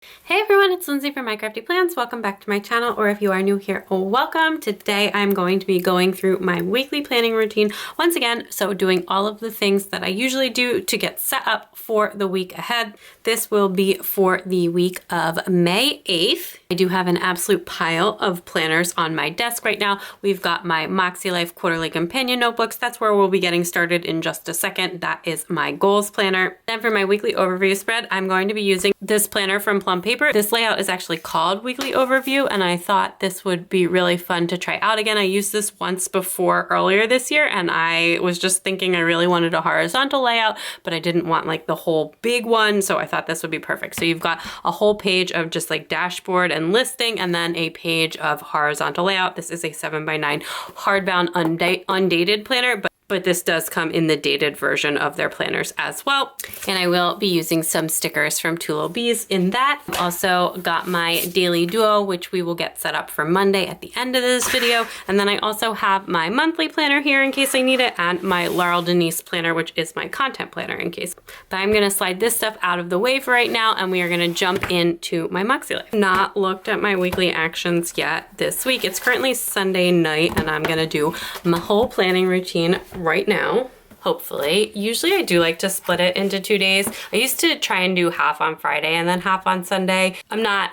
Hey everyone, it's Lindsay from My Crafty Plans. Welcome back to my channel, or if you are new here, welcome. Today I'm going to be going through my weekly planning routine once again, so doing all of the things that I usually do to get set up for the week ahead. This will be for the week of May 8th. I do have an absolute pile of planners on my desk right now. We've got my Moxie Life Quarterly Companion Notebooks. That's where we'll be getting started in just a second. That is my goals planner. Then for my weekly overview spread, I'm going to be using this planner from Plum paper. This layout is actually called Weekly Overview, and I thought this would be really fun to try out again. I used this once before earlier this year, and I was just thinking I really wanted a horizontal layout, but I didn't want like the whole big one, so I thought this would be perfect. So you've got a whole page of just like dashboard and listing, and then a page of horizontal layout. This is a 7x9 hardbound undated planner, but this does come in the dated version of their planners as well. And I will be using some stickers from Two Lil Bees in that. I've also got my daily duo, which we will get set up for Monday at the end of this video. And then I also have my monthly planner here in case I need it, and my Laurel Denise planner, which is my content planner in case. But I'm gonna slide this stuff out of the way for right now, and we are gonna jump into my Moxie Life. Not looked at my weekly actions yet this week. It's currently Sunday night, and I'm gonna do my whole planning routine right now, hopefully. Usually I do like to split it into 2 days. I used to try and do half on Friday and then half on Sunday. I'm not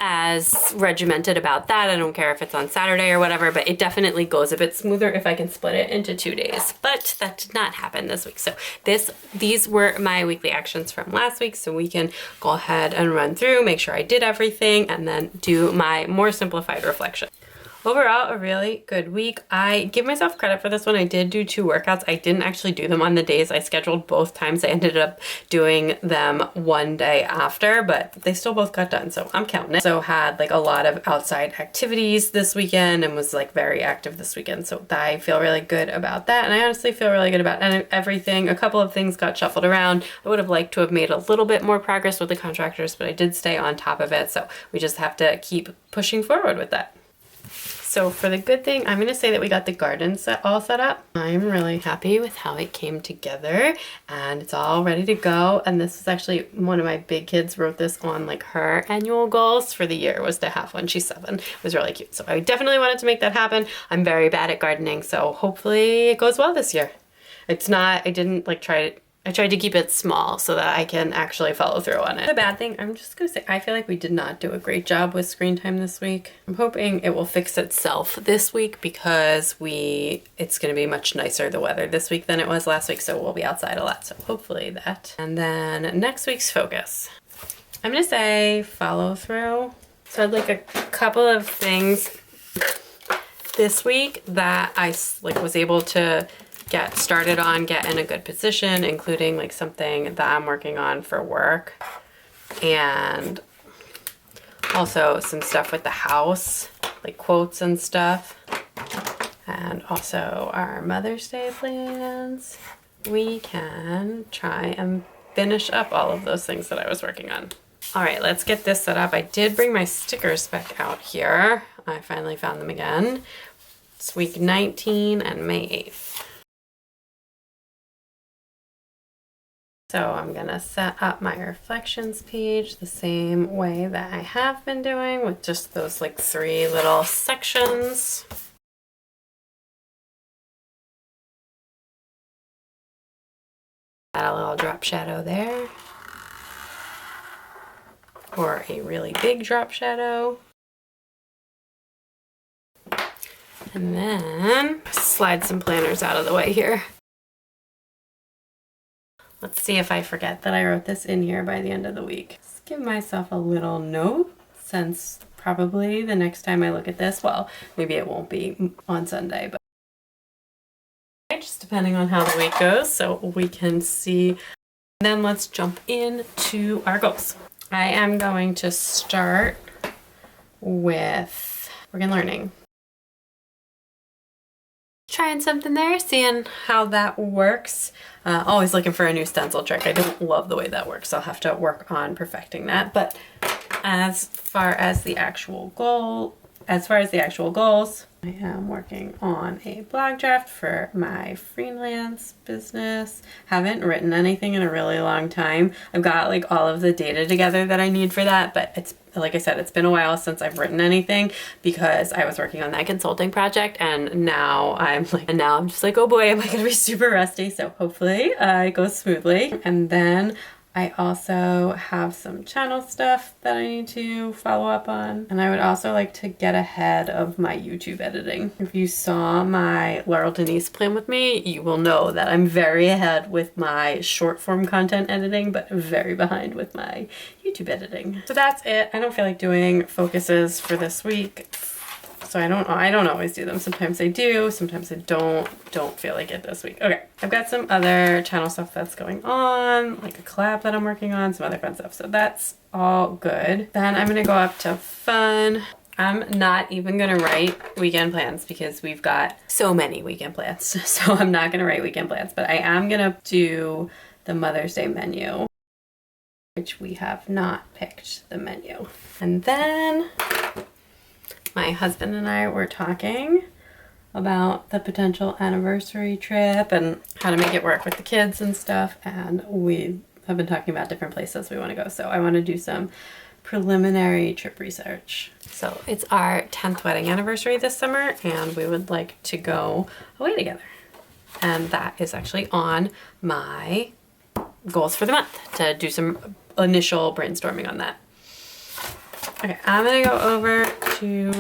as regimented about that. I don't care if it's on Saturday or whatever, but it definitely goes a bit smoother if I can split it into 2 days. But that did not happen this week. So these were my weekly actions from last week, so we can go ahead and run through, make sure I did everything, and then do my more simplified reflection. Overall, a really good week. I give myself credit for this one. I did do 2 workouts. I didn't actually do them on the days I scheduled both times. I ended up doing them one day after, but they still both got done, so I'm counting it. So had like a lot of outside activities this weekend and was like very active this weekend, so I feel really good about that. And I honestly feel really good about everything. A couple of things got shuffled around. I would have liked to have made a little bit more progress with the contractors, but I did stay on top of it, so we just have to keep pushing forward with that. So for the good thing, I'm gonna say that we got the garden all set up. I'm really happy with how it came together, and it's all ready to go. And this is actually one of my big kids wrote this on like her annual goals for the year, was to have one. She's 7. It was really cute. So I definitely wanted to make that happen. I'm very bad at gardening, so hopefully it goes well this year. I tried to keep it small so that I can actually follow through on it. The bad thing, I'm just gonna say, I feel like we did not do a great job with screen time this week. I'm hoping it will fix itself this week because it's gonna be much nicer, the weather this week, than it was last week, so we'll be outside a lot, so hopefully that. And then next week's focus. I'm gonna say follow through. So I'd like a couple of things this week that I was able to get started on, get in a good position, including like something that I'm working on for work, and also some stuff with the house, like quotes and stuff, and also our Mother's Day plans. We can try and finish up all of those things that I was working on. All right, let's get this set up. I did bring my stickers back out here. I finally found them again. It's week 19 and May 8th. So I'm gonna set up my reflections page the same way that I have been doing, with just those like 3 little sections. Add a little drop shadow there, or a really big drop shadow. And then slide some planners out of the way here. Let's see if I forget that I wrote this in here by the end of the week. Just give myself a little note, since probably the next time I look at this, well, maybe it won't be on Sunday, but just depending on how the week goes, so we can see. Then let's jump into our goals. I am going to start with working learning. Trying something there, seeing how that works. Always looking for a new stencil trick. I don't love the way that works. I'll have to work on perfecting that. But as far as the actual goals, I am working on a blog draft for my freelance business. Haven't written anything in a really long time. I've got like all of the data together that I need for that, but it's like I said, it's been a while since I've written anything because I was working on that consulting project, and now I'm just like, oh boy, am I gonna be super rusty. So hopefully it goes smoothly. And then I also have some channel stuff that I need to follow up on. And I would also like to get ahead of my YouTube editing. If you saw my Laurel Denise plan with me, you will know that I'm very ahead with my short form content editing, but very behind with my YouTube editing. So that's it. I don't feel like doing focuses for this week. So I don't always do them. Sometimes I do, sometimes I don't feel like it this week. Okay, I've got some other channel stuff that's going on, like a collab that I'm working on, some other fun stuff. So that's all good. Then I'm gonna go up to fun. I'm not even gonna write weekend plans because we've got so many weekend plans. So I'm not gonna write weekend plans, but I am gonna do the Mother's Day menu, which we have not picked the menu. And then my husband and I were talking about the potential anniversary trip and how to make it work with the kids and stuff, and we have been talking about different places we want to go. So I want to do some preliminary trip research. So it's our 10th wedding anniversary this summer, and we would like to go away together. And that is actually on my goals for the month, to do some initial brainstorming on that. Okay, I'm gonna go over to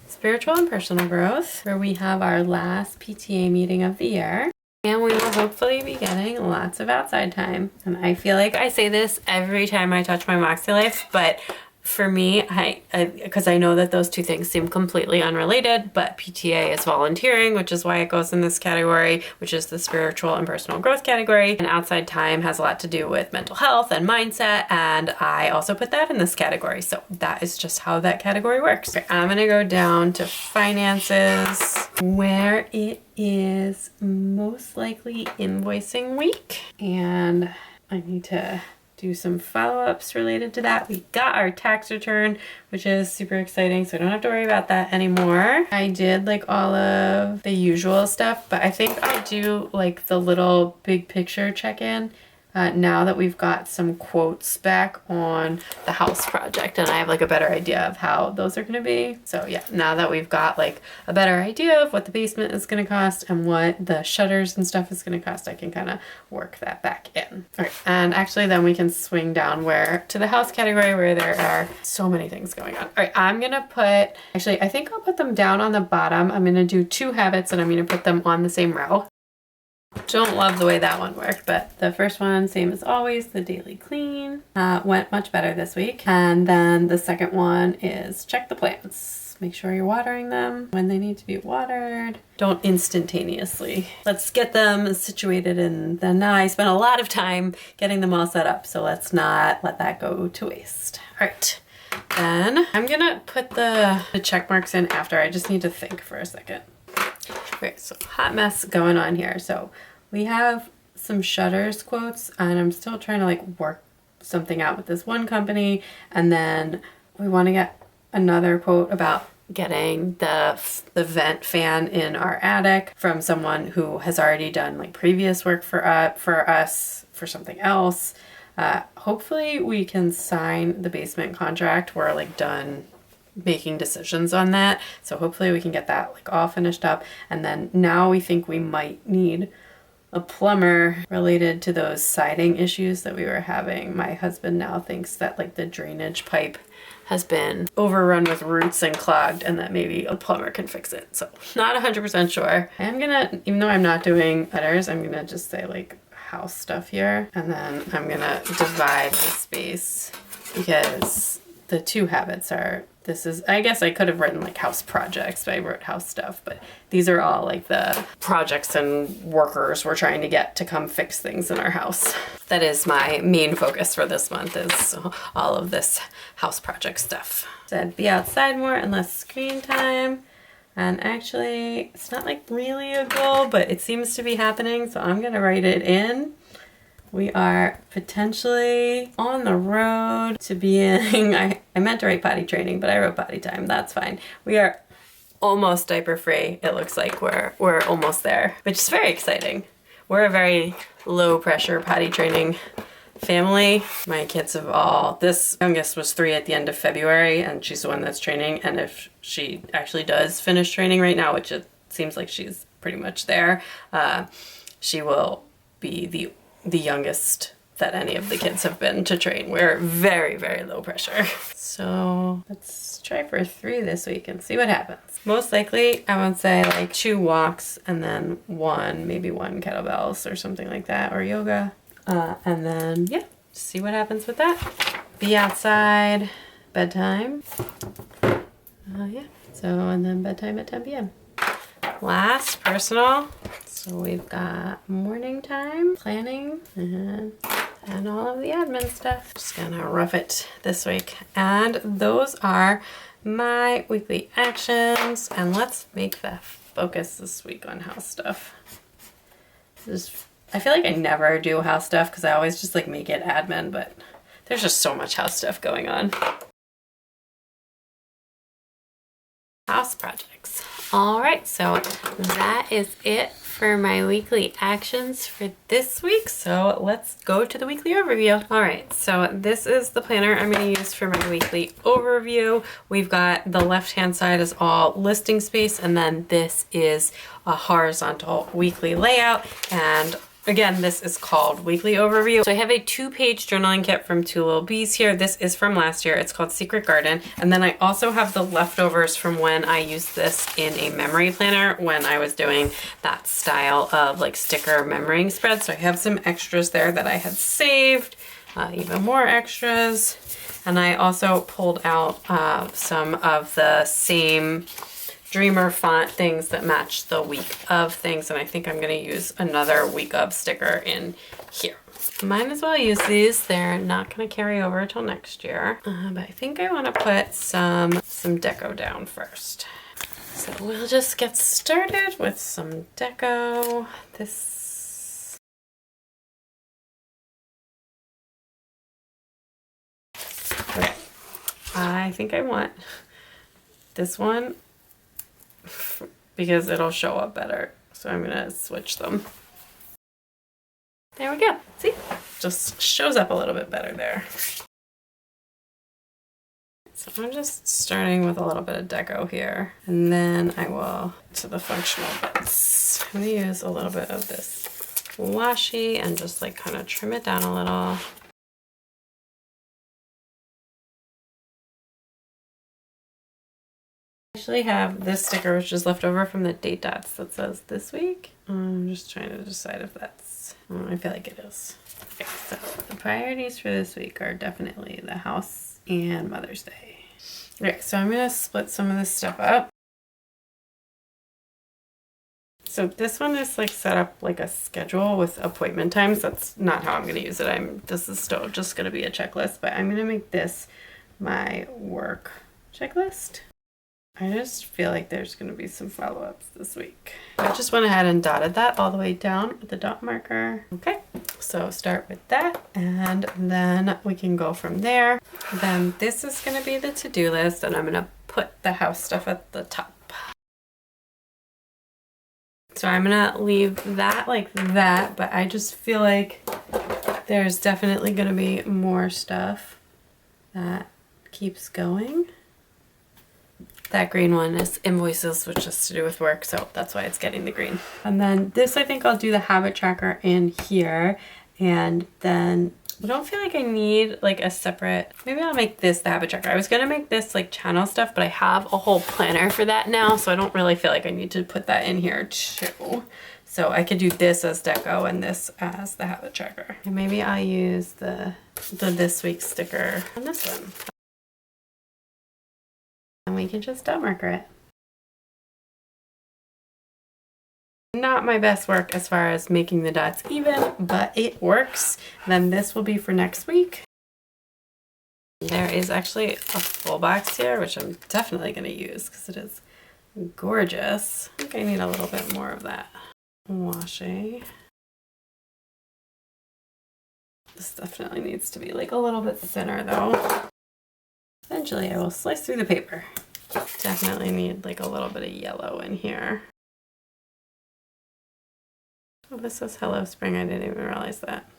spiritual and personal growth, where we have our last PTA meeting of the year. And we will hopefully be getting lots of outside time. And I feel like I say this every time I touch my Moxie Life, but for me, because I know that those two things seem completely unrelated, but PTA is volunteering, which is why it goes in this category, which is the spiritual and personal growth category. And outside time has a lot to do with mental health and mindset, and I also put that in this category. So that is just how that category works. Okay, I'm gonna go down to finances, where it is most likely invoicing week, and I need to do some follow-ups related to that. We got our tax return, which is super exciting, so I don't have to worry about that anymore. I did like all of the usual stuff, but I think I'll do like the little big picture check-in now that we've got some quotes back on the house project, and I have like a better idea of how those are gonna be. So yeah, now that we've got like a better idea of what the basement is gonna cost and what the shutters and stuff is gonna cost, I can kind of work that back in. All right, and actually then we can swing down to the house category, where there are so many things going on. All right, I'm gonna I think I'll put them down on the bottom. I'm gonna do 2 habits and I'm gonna put them on the same row. Don't love the way that one worked, but the first one, same as always, the daily clean, went much better this week. And then the second one is check the plants. Make sure you're watering them when they need to be watered. Don't instantaneously. Let's get them situated, and then I spent a lot of time getting them all set up, so let's not let that go to waste. All right, then I'm gonna put the check marks in after. I just need to think for a second. Okay, so hot mess going on here. So we have some shutters quotes, and I'm still trying to like work something out with this one company, and then we want to get another quote about getting the vent fan in our attic from someone who has already done like previous work for us for something else. Hopefully we can sign the basement contract. We're like done making decisions on that, so hopefully we can get that like all finished up. And then now we think we might need a plumber related to those siding issues that we were having. My husband now thinks that like the drainage pipe has been overrun with roots and clogged, and that maybe a plumber can fix it. So not 100% sure. I'm gonna, even though I'm not doing letters, I'm gonna just say like house stuff here, and then I'm gonna divide the space, because the 2 habits are, I guess I could have written like house projects, but I wrote house stuff, but these are all like the projects and workers we're trying to get to come fix things in our house. That is my main focus for this month, is all of this house project stuff. Said be outside more and less screen time. And actually, it's not like really a goal, but it seems to be happening, so I'm gonna write it in. We are potentially on the road to being, I meant to write potty training, but I wrote potty time, that's fine. We are almost diaper free. It looks like we're almost there, which is very exciting. We're a very low pressure potty training family. My kids have all, this youngest was 3 at the end of February, and she's the one that's training. And if she actually does finish training right now, which it seems like she's pretty much there, she will be the youngest that any of the kids have been to train. We're very, very low pressure. So let's try for 3 this week and see what happens. Most likely, I would say like 2 walks and then maybe 1 kettlebells or something like that, or yoga. And then, yeah, see what happens with that. Be outside, bedtime. Yeah, so, and then bedtime at 10 p.m. Last, personal. So we've got morning time, planning, and all of the admin stuff. Just gonna rough it this week. And those are my weekly actions. And let's make the focus this week on house stuff. I feel like I never do house stuff because I always just like make it admin, but there's just so much house stuff going on. House projects. All right, so that is it for my weekly actions for this week. So let's go to the weekly overview. All right, so this is the planner I'm going to use for my weekly overview. We've got the left-hand side is all listing space, and then this is a horizontal weekly layout. And again, this is called Weekly Overview. So I have a 2-page journaling kit from Two Lil Bees here. This is from last year. It's called Secret Garden. And then I also have the leftovers from when I used this in a memory planner when I was doing that style of like sticker memorying spread. So I have some extras there that I had saved, even more extras. And I also pulled out some of the same Dreamer font things that match the week of things, and I think I'm going to use another week of sticker in here. Might as well use these. They're not going to carry over till next year, but I think I want to put some deco down first. So we'll just get started with some deco. Okay. I think I want this one because it'll show up better. So I'm gonna switch them. There we go. See? Just shows up a little bit better there. So I'm just starting with a little bit of deco here, and then I will to the functional bits. I'm gonna use a little bit of this washi and just like kind of trim it down a little. I actually have this sticker which is left over from the date dots that says this week. I'm just trying to decide if that's, I feel like it is. Okay, so the priorities for this week are definitely the house and Mother's Day. Okay, so I'm gonna split some of this stuff up. So this one is like set up like a schedule with appointment times. That's not how I'm gonna use it. This is still just gonna be a checklist, but I'm gonna make this my work checklist. I just feel like there's going to be some follow-ups this week. I just went ahead and dotted that all the way down with the dot marker. Okay, so start with that, and then we can go from there. Then this is going to be the to-do list, and I'm going to put the house stuff at the top. So I'm going to leave that like that, but I just feel like there's definitely going to be more stuff that keeps going. That green one is invoices, which is to do with work, so that's why it's getting the green. And then this, I think I'll do the habit tracker in here, and then I don't feel like I need like a separate, maybe I'll make this the habit tracker. I was gonna make this like channel stuff, but I have a whole planner for that now, so I don't really feel like I need to put that in here too. So I could do this as deco and this as the habit tracker. And maybe I'll use the this week sticker on this one. And we can just dot marker it. Not my best work as far as making the dots even, but it works. Then this will be for next week. There is actually a full box here, which I'm definitely going to use because it is gorgeous. I think I need a little bit more of that washi. This definitely needs to be like a little bit thinner though. Eventually I will slice through the paper. Definitely need like a little bit of yellow in here. Oh, this says Hello Spring. I didn't even realize that.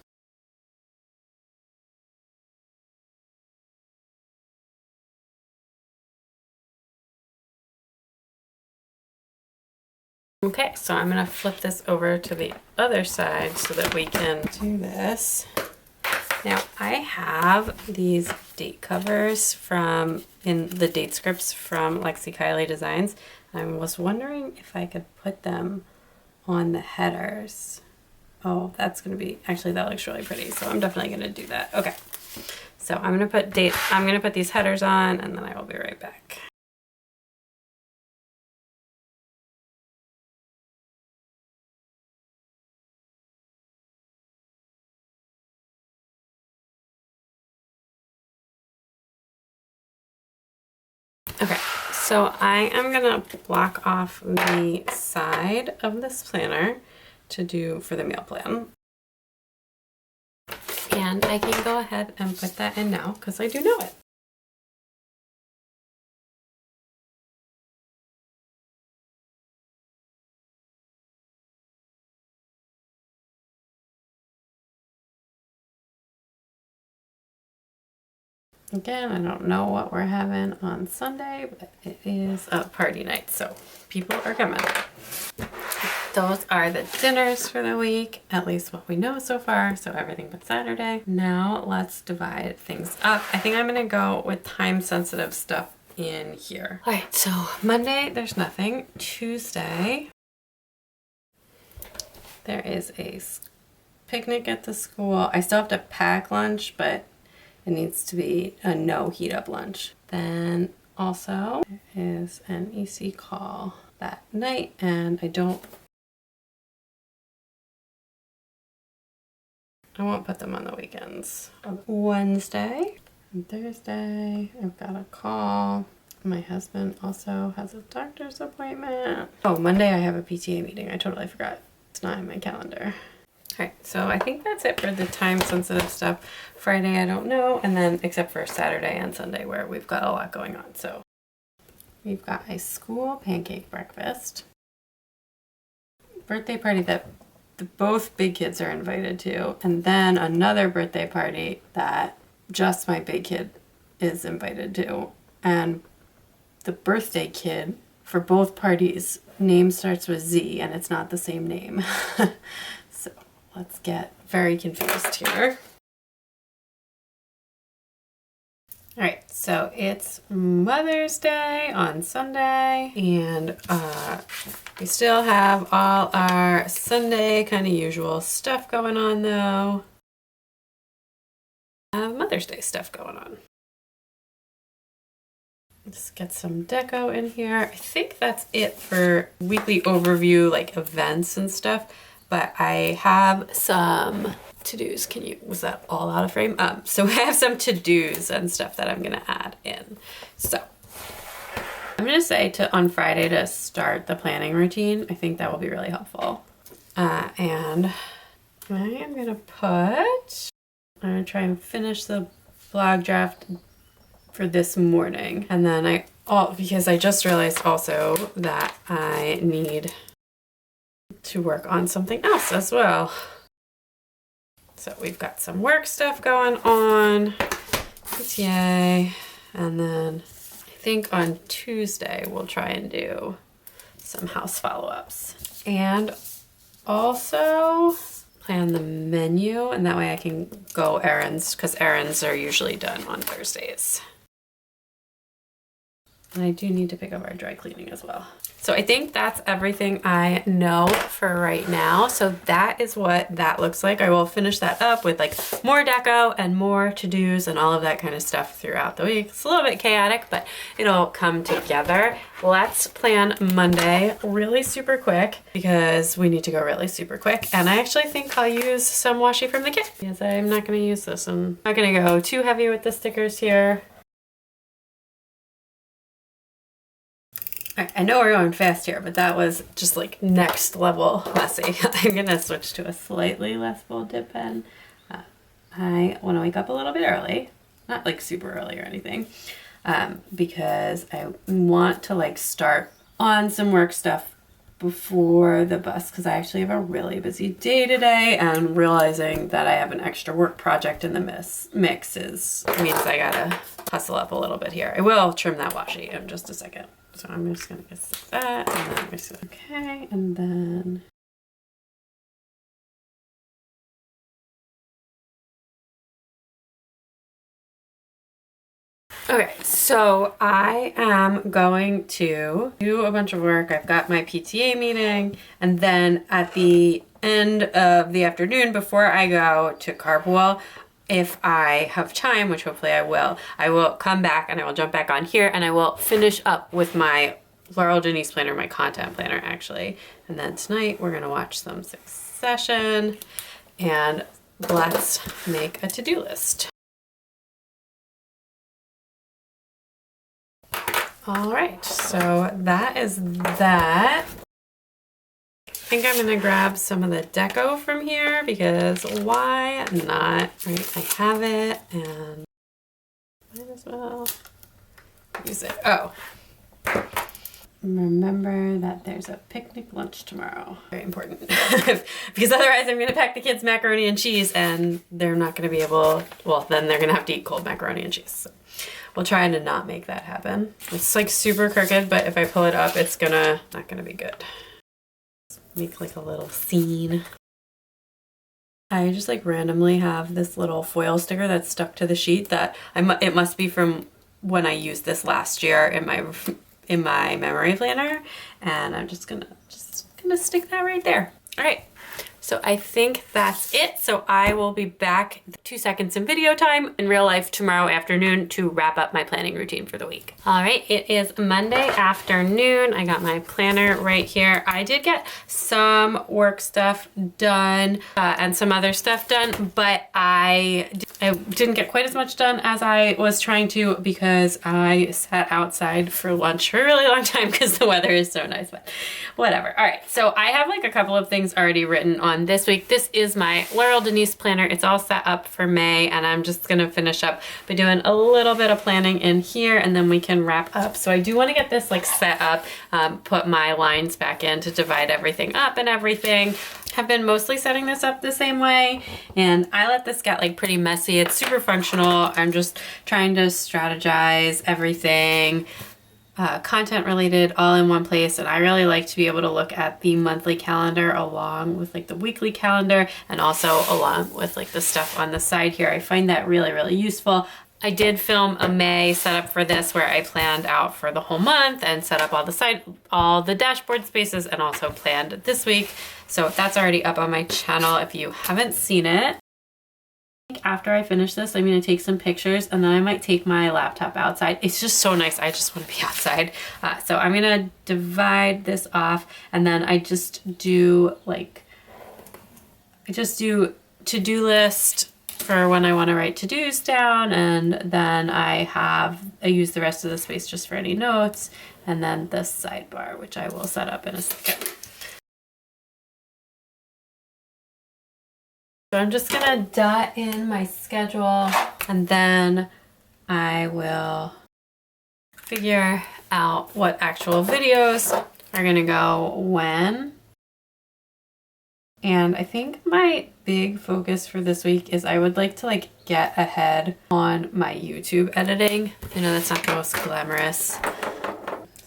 Okay, so I'm gonna flip this over to the other side so that we can do this. Now I have these date covers in the date scripts from Lexi Kylie Designs. I was wondering if I could put them on the headers. Oh, that's gonna be, actually that looks really pretty, so I'm definitely gonna do that. Okay, so I'm gonna put these headers on and then I will be right back. Okay, so I am gonna block off the side of this planner to do for the meal plan. And I can go ahead and put that in now because I do know it. Again, I don't know what we're having on Sunday, but it is a party night, so people are coming. Those are the dinners for the week, at least what we know so far, so everything but Saturday. Now let's divide things up. I think I'm gonna go with time-sensitive stuff in here. All right, so Monday, there's nothing. Tuesday, there is a picnic at the school. I still have to pack lunch, but it needs to be a no heat up lunch. Then also there is an EC call that night, and I won't put them on the weekends. Wednesday and Thursday, I've got a call. My husband also has a doctor's appointment. Oh, Monday I have a PTA meeting. I totally forgot. It's not in my calendar. All right, so I think that's it for the time-sensitive stuff. Friday, I don't know, and then except for Saturday and Sunday where we've got a lot going on. So we've got a school pancake breakfast, birthday party that both big kids are invited to, and then another birthday party that just my big kid is invited to. And the birthday kid for both parties, name starts with Z, and it's not the same name. So let's get very confused here. All right, so it's Mother's Day on Sunday, and we still have all our Sunday kind of usual stuff going on though. Mother's Day stuff going on. Let's get some deco in here. I think that's it for weekly overview, like events and stuff, but I have some to-dos. Was that all out of frame? So I have some to-dos and stuff that I'm gonna add in. So I'm gonna say on Friday to start the planning routine. I think that will be really helpful. And I'm gonna try and finish the blog draft for this morning. And then because I just realized also that I need to work on something else as well. So we've got some work stuff going on, PTA, and then I think on Tuesday we'll try and do some house follow-ups. And also plan the menu, and that way I can go errands, because errands are usually done on Thursdays. And I do need to pick up our dry cleaning as well. So I think that's everything I know for right now. So that is what that looks like. I will finish that up with like more deco and more to-dos and all of that kind of stuff throughout the week. It's a little bit chaotic, but it'll come together. Let's plan Monday really super quick because we need to go really super quick. And I actually think I'll use some washi from the kit because I'm not gonna use this. I'm not gonna go too heavy with the stickers here. I know we're going fast here, but that was just like next level messy. I'm gonna switch to a slightly less bold tip pen. I want to wake up a little bit early, not like super early or anything. because I want to like start on some work stuff before the bus, because I actually have a really busy day today, and realizing that I have an extra work project in the mix means I gotta hustle up a little bit here. I will trim that washi in just a second. So I'm just gonna get that, and then I'm just okay, and then okay, so I am going to do a bunch of work. I've got my PTA meeting, and then at the end of the afternoon before I go to carpool, if I have time, which hopefully I will come back and I will jump back on here and I will finish up with my Laurel Denise planner, my content planner actually. And then tonight we're gonna watch some Succession, and let's make a to-do list. All right, so that is that. I think I'm gonna grab some of the deco from here because why not, right? I have it and might as well use it. Oh, remember that there's a picnic lunch tomorrow. Very important. Because otherwise I'm gonna pack the kids macaroni and cheese and they're not gonna be able, well, then they're gonna have to eat cold macaroni and cheese. So we'll try to not make that happen. It's like super crooked, but if I pull it up, it's not gonna be good. Make like a little scene. I just like randomly have this little foil sticker that's stuck to the sheet that it must be from when I used this last year in my memory planner, and I'm just gonna stick that right there. All right. So I think that's it. So I will be back 2 seconds in video time in real life tomorrow afternoon to wrap up my planning routine for the week. All right, it is Monday afternoon. I got my planner right here. I did get some work stuff done and some other stuff done, but I didn't get quite as much done as I was trying to because I sat outside for lunch for a really long time because the weather is so nice, but whatever. All right, so I have like a couple of things already written on this week. This is my Laurel Denise planner. It's all set up for May, and I'm just gonna finish up by doing a little bit of planning in here, and then we can wrap up. So I do want to get this like set up, put my lines back in to divide everything up and everything. Have been mostly setting this up the same way, and I let this get like pretty messy. It's super functional. I'm just trying to strategize everything content related all in one place, and I really like to be able to look at the monthly calendar along with like the weekly calendar, and also along with like the stuff on the side here. I find that really, really useful. I did film a May setup for this where I planned out for the whole month and set up all the dashboard spaces, and also planned this week. So that's already up on my channel if you haven't seen it. After I finish this, I'm going to take some pictures, and then I might take my laptop outside. It's just so nice. I just want to be outside. So I'm going to divide this off, and then I just do to-do list for when I want to write to-dos down, and then I use the rest of the space just for any notes, and then this sidebar, which I will set up in a second. So I'm just gonna dot in my schedule, and then I will figure out what actual videos are gonna go when. And I think my big focus for this week is I would like to like get ahead on my YouTube editing. I know that's not the most glamorous.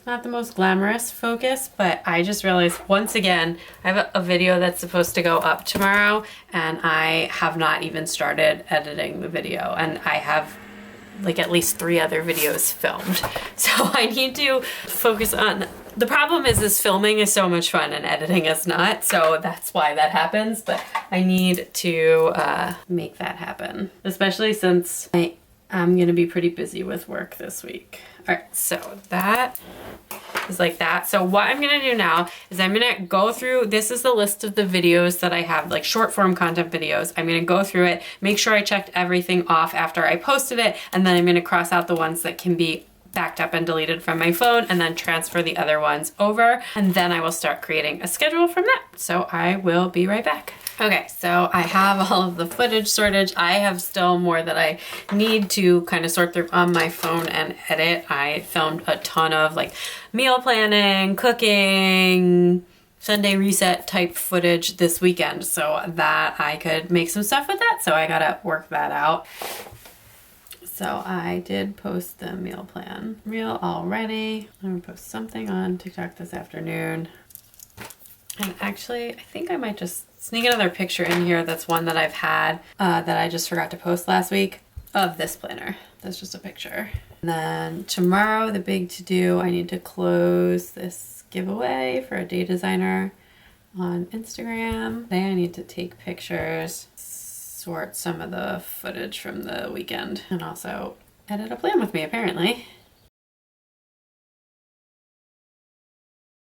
Not the most glamorous focus, but I just realized once again I have a video that's supposed to go up tomorrow, and I have not even started editing the video, and I have like at least 3 other videos filmed. So I need to focus on, the problem is this filming is so much fun and editing is not, so that's why that happens, but I need to make that happen, especially since I'm gonna be pretty busy with work this week. All right, so that is like that. So what I'm gonna do now is I'm gonna go through, this is the list of the videos that I have, like short form content videos. I'm gonna go through it, make sure I checked everything off after I posted it, and then I'm gonna cross out the ones that can be backed up and deleted from my phone, and then transfer the other ones over. And then I will start creating a schedule from that. So I will be right back. Okay, so I have all of the footage sorted. I have still more that I need to kind of sort through on my phone and edit. I filmed a ton of like meal planning, cooking, Sunday reset type footage this weekend so that I could make some stuff with that. So I gotta work that out. So I did post the meal plan reel already. I'm gonna post something on TikTok this afternoon. And actually, I think I might just sneak another picture in here. That's one that I've had that I just forgot to post last week of this planner. That's just a picture. And then tomorrow, the big to-do, I need to close this giveaway for a day designer on Instagram. Today I need to take pictures, sort some of the footage from the weekend, and also edit a plan with me, apparently.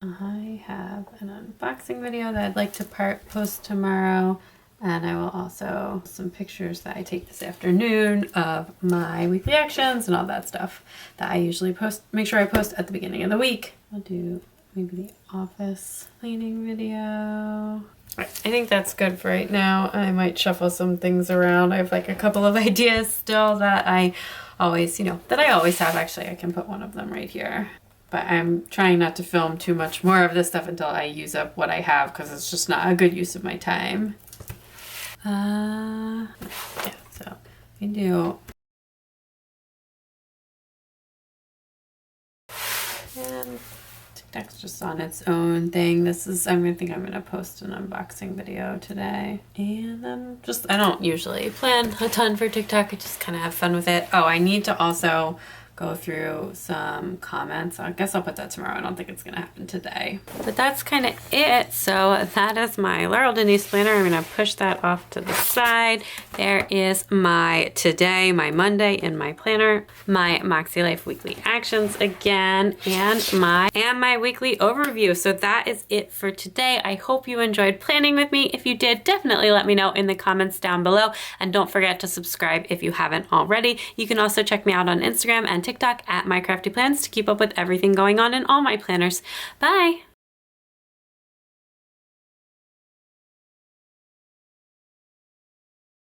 I have an unboxing video that I'd like to post tomorrow, and I will also some pictures that I take this afternoon of my weekly actions and all that stuff that I usually post. Make sure I post at the beginning of the week. I'll do maybe the office cleaning video. I think that's good for right now. I might shuffle some things around. I have like a couple of ideas still that I always, that I always have. Actually, I can put one of them right here. But I'm trying not to film too much more of this stuff until I use up what I have, because it's just not a good use of my time. Yeah, so we do. And TikTok's just on its own thing. This is, I think I'm gonna post an unboxing video today. And then I don't usually plan a ton for TikTok. I just kind of have fun with it. Oh, I need to also go through some comments. I guess I'll put that tomorrow. I don't think it's gonna happen today. But that's kind of it. So that is my Laurel Denise planner. I'm gonna push that off to the side. There is my today, my Monday in my planner, my Moxie Life weekly actions again, and my weekly overview. So that is it for today. I hope you enjoyed planning with me. If you did, definitely let me know in the comments down below. And don't forget to subscribe if you haven't already. You can also check me out on Instagram and TikTok at My Crafty Plans to keep up with everything going on in all my planners. Bye!